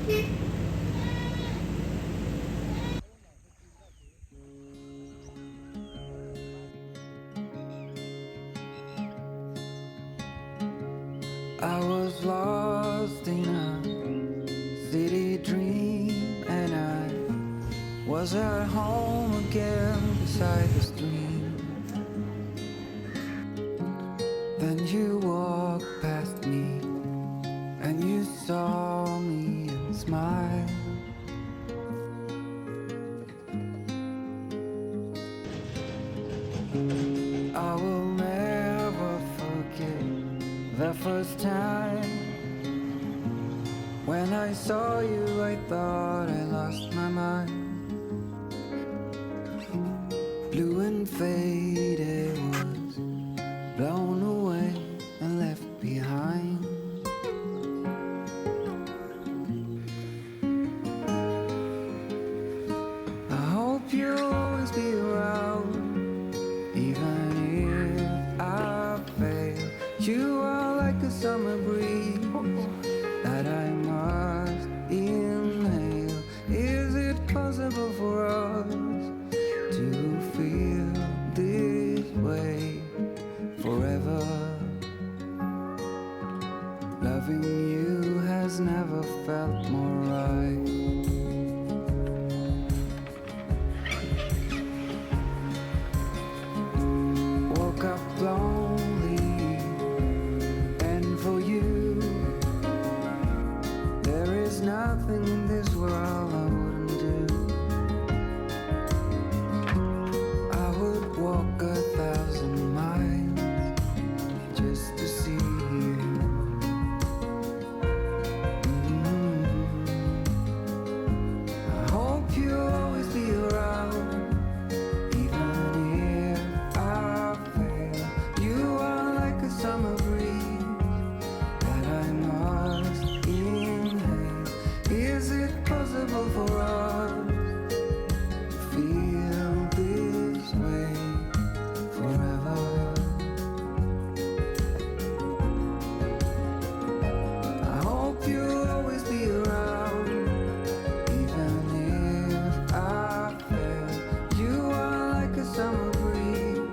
I was lost in a city dream, and I was at home again beside the stream. Then you walked past me, and you saw me and smiled. I will never forget the first time when I saw you. I thought I lost my mind. Blue and faded was blown away and left behind. I hope you'll always be around, even if I fail. You are like a summer breeze that I must inhale. Is it possible for us to feel this way forever? Loving you has never felt more right. Woke up lonely, and for you there is nothing in this world I wouldn't do. I would walk 1,000 miles just to see you. I hope you'll always be around, even if I fail. You are like a summer breeze that I must inhale. Is it possible for us to feel this way forever? I hope you'll always be around, even if I fail. You are like a summer breeze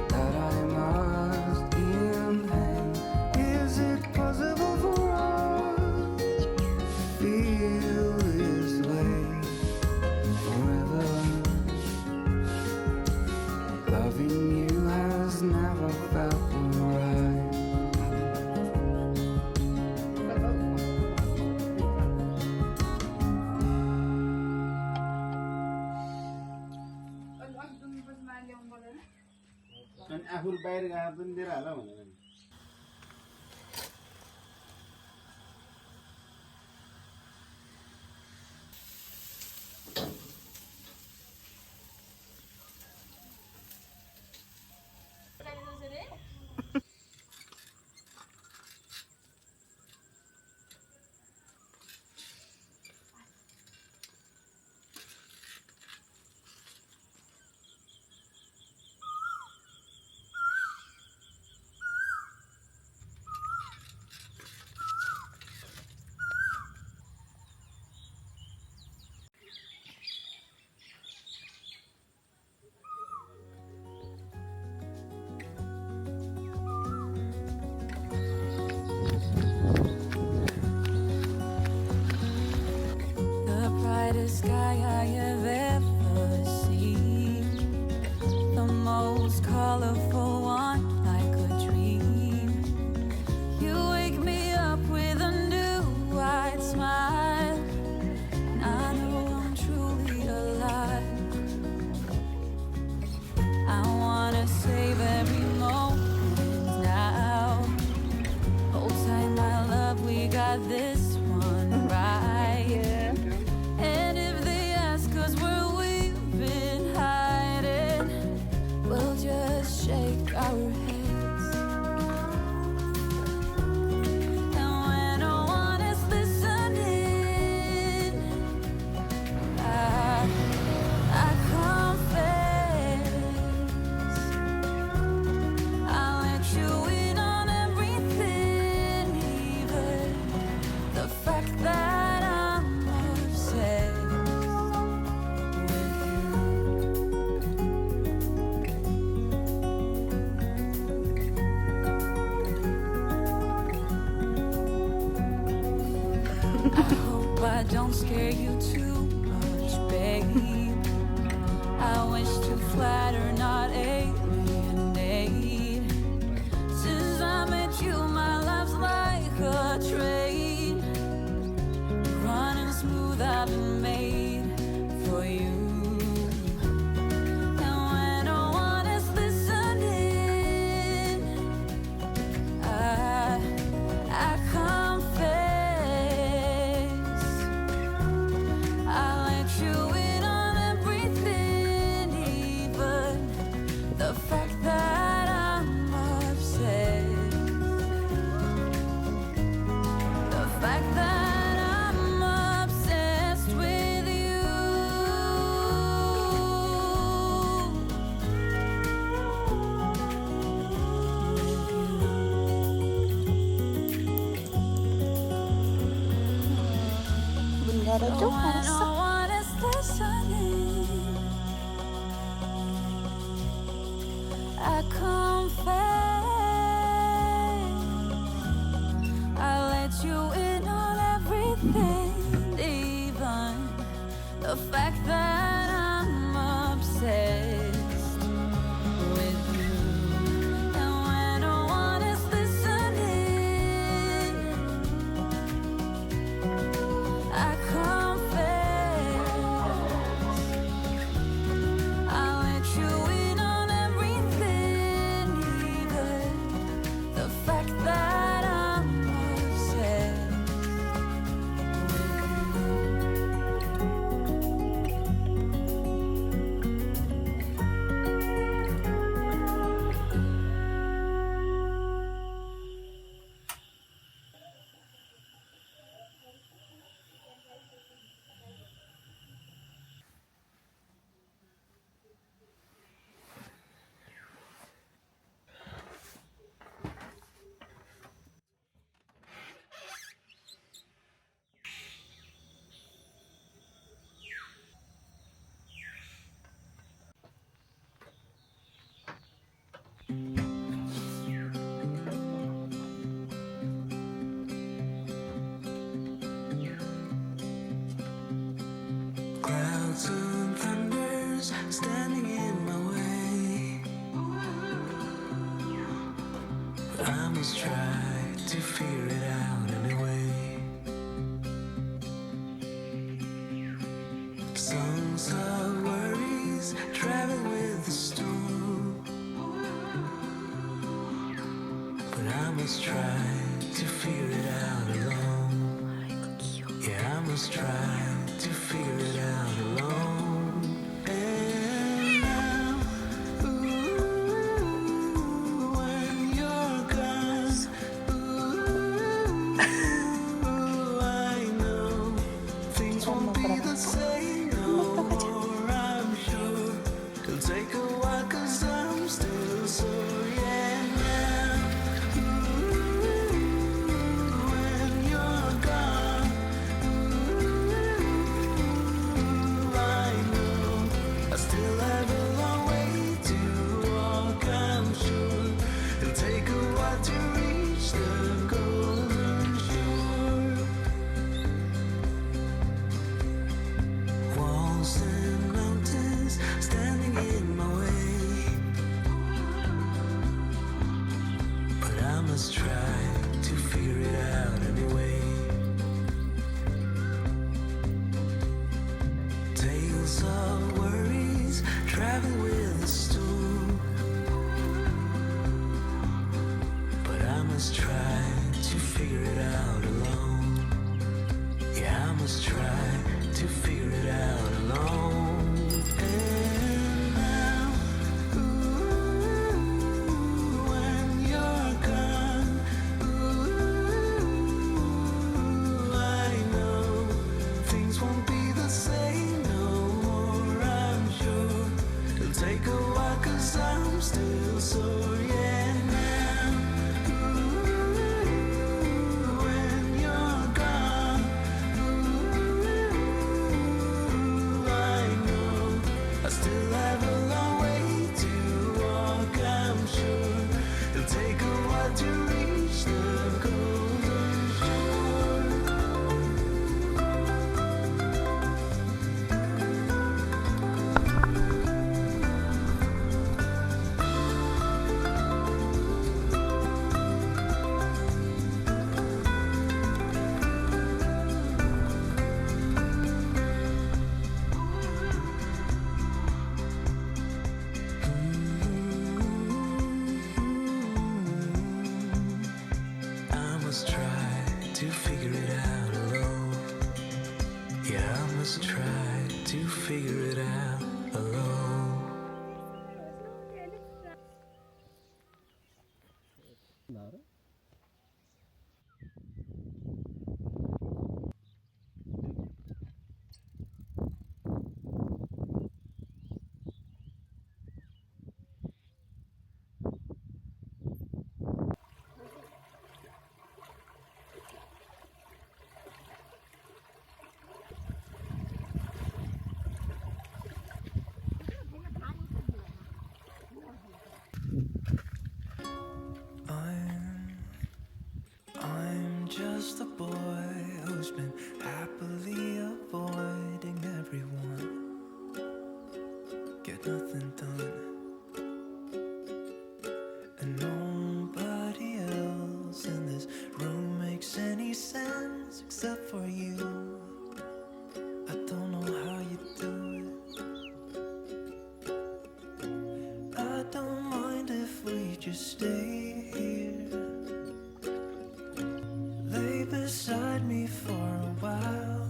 that I must inhale. Is it possible for us to feel this way forever? Loving you has never felt right. अनि आफू बाहिर गएर पनि दिएर होला भनेर नि। The brightest sky I have ever seen, the most colorful one like a dream. You wake me up with a new white smile, and I know I'm truly alive. I wanna save every moment now. Hold tight, my love, we got this one right. And if they ask us where we've been hiding, we'll just shake our heads. And when no one is listening, I confess, I'll let you in on everything, even the hope I don't scare you too much, babe. I wish to flatter, not alienate. Since I met you, my life's like a train, running smooth. I've been made for you. And when no one is listening, I confess, I let you in on everything, even the fact that I'm obsessed, the fact that I'm obsessed with you. 문 열어줘? When 알았어? no one is listening, I confess, I let you in on everything, even the fact that I'm obsessed with you. And when no one is listening, I confess, I let you in on everything, even the fact that I'm obsessed with Clouds and thunders standing in my way. But I must try to figure it out anyway. Songs of worries travel with the storm. But I must try to figure it out alone. Yeah, I must try to figure it out alone. And now, ooh, when you're gone, ooh, I know things won't be the same no more. I'm sure it'll take a while 'cause I'm still sore. Yeah, now, ooh, when you're gone. I know I still have a long way to walk. I'm sure it'll take a while to reach the golden shore. Walls and mountains standing in my way, but I must try to figure it out anyway. Tales of worries travel with the storm, but I must try to figure it out alone. Yeah, I must try to figure it out alone. And now, ooh, when you're gone, ooh, I know things won't be the same no more. I'm sure it'll take a while 'cause I'm still sore. Yeah, now, ooh, when you're gone, ooh, I know I still have a long way to walk. I'm sure it'll take a while to reach the golden shore. Yeah, I must try to figure it out alone. I'm just a boy who's been happily avoiding everyone. Get nothing done. And nobody else in this room makes any sense except for you. I don't know how you do it. I don't mind if we just stay here. Lay beside me for a while.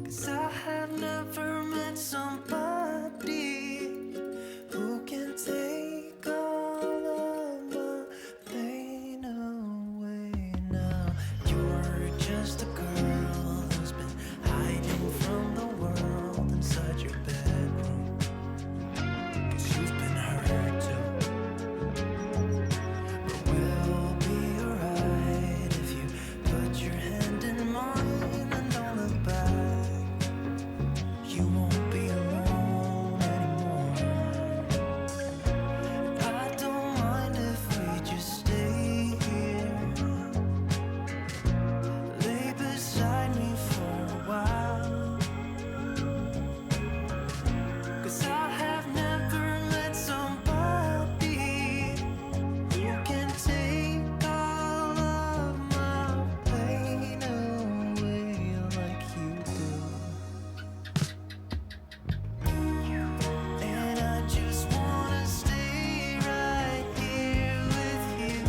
'Cause I have never met somebody who can take all of my pain away now. You're just a girl who's been hiding from the world inside your bedroom. 'Cause you've been hurt too. But we'll be alright if you put your hand in mine and don't look back. You won't be alone anymore. I don't mind if we just stay here. Lay beside me for a while. 'Cause I have never met somebody who can take all of my pain away like you do. And I just wanna stay right here with you.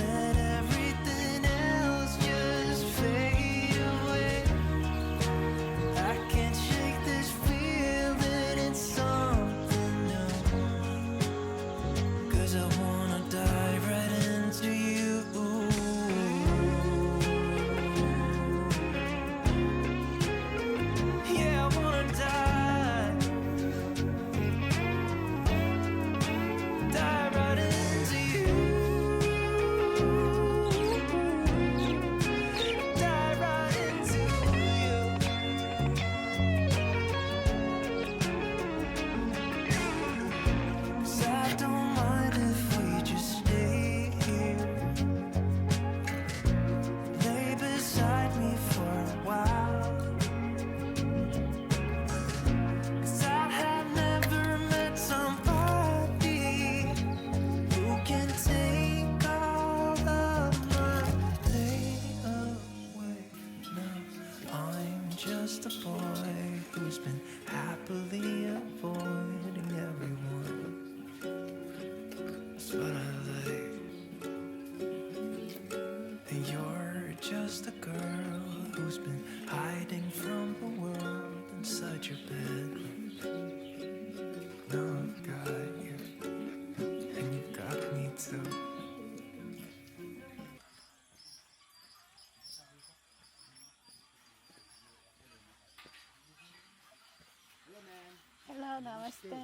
Let everything else just fade away. I can't shake this feeling, it's something new. 'Cause I wanna dive right into you. Yeah, I wanna dive right into you. Dive right into you. 'Cause I don't mind if we just stay here. Lay beside me for a while. 'Cause I have never met somebody who can take all of my pain away. Now I'm just a boy who's been happily avoiding everyone. That's what I like. And you're just a girl who's been hiding from the world inside your bedroom. Now I've got you, and you've got me too. Hello, namaste.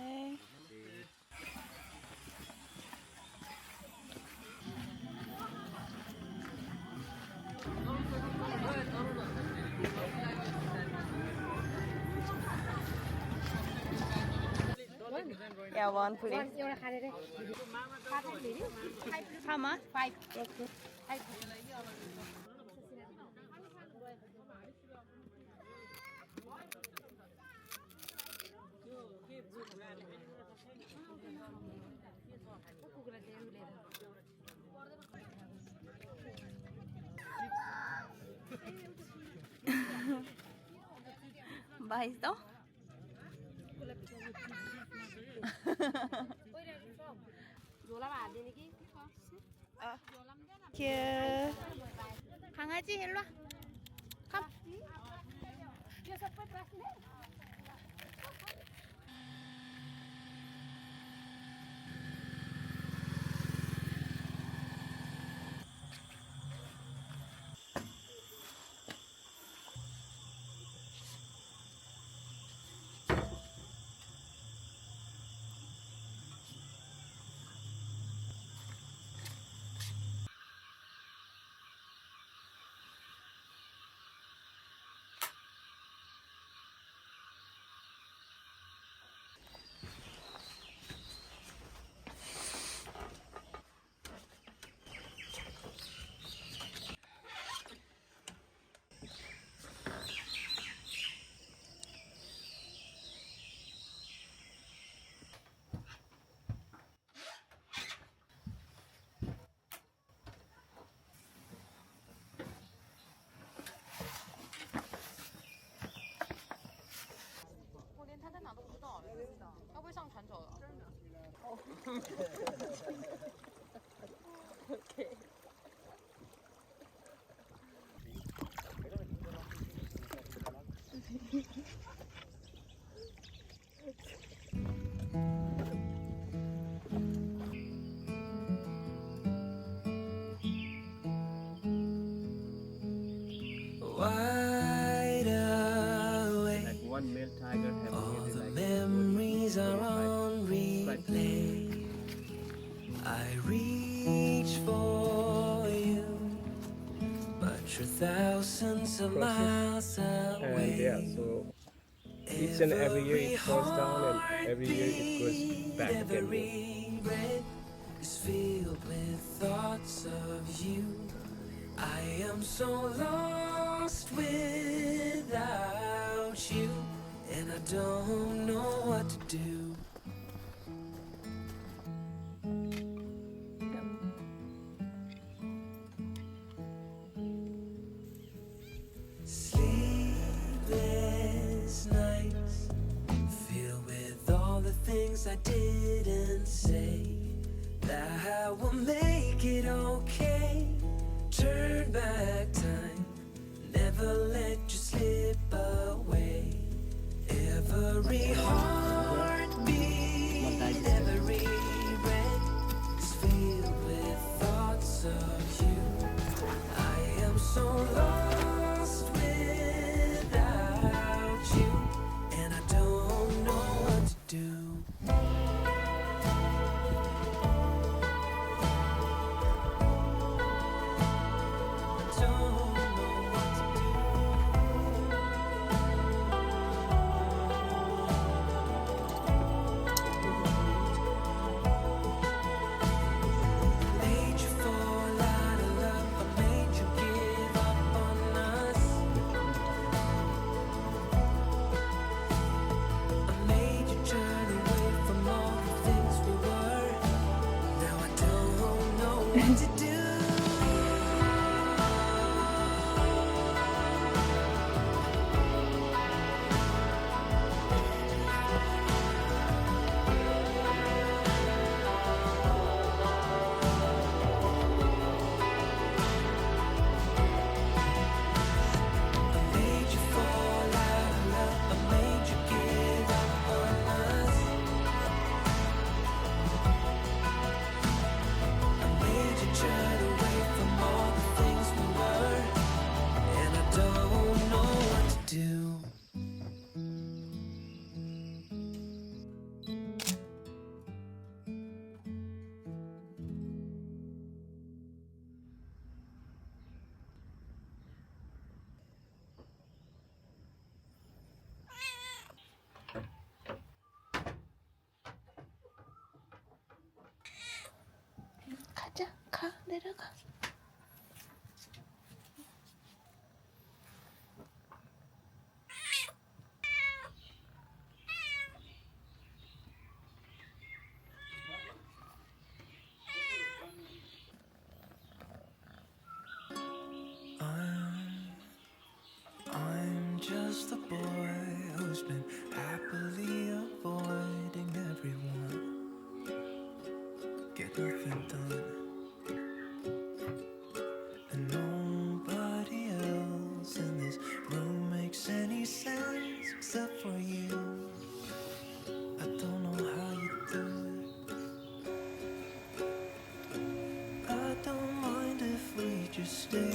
Yeah, one please. How much? 5. 맛있어? Thank you. 강아지 일로 와. 컴. Wide awake, Like one male tiger having all maybe the like memories are 25 on stripes. replay. I reach for you, but you're thousands of miles And yeah, away. so each and every year it goes down and every year it goes back again. Every breath is filled with thoughts of you. I am so lost without you, and I don't know what to do. Sleepless nights, filled with all the things I didn't say, that I will make it okay. Turn back time, never let you slip away. Every heartbeat, every breath is filled with thoughts of you. I am so lost without you, and I don't know what to do. Don't know what to do. Made you fall out of love, I made you give up on us. I made you turn away from all the things we were. Now I don't know what to do. I made you fall out of love, I made you give up on us. I made you turn away from all the things we were, and I don't know what to do. 가자. 가. 내려가. I'm just a boy who's been happily avoiding everyone. Get nothing done, and nobody you stay.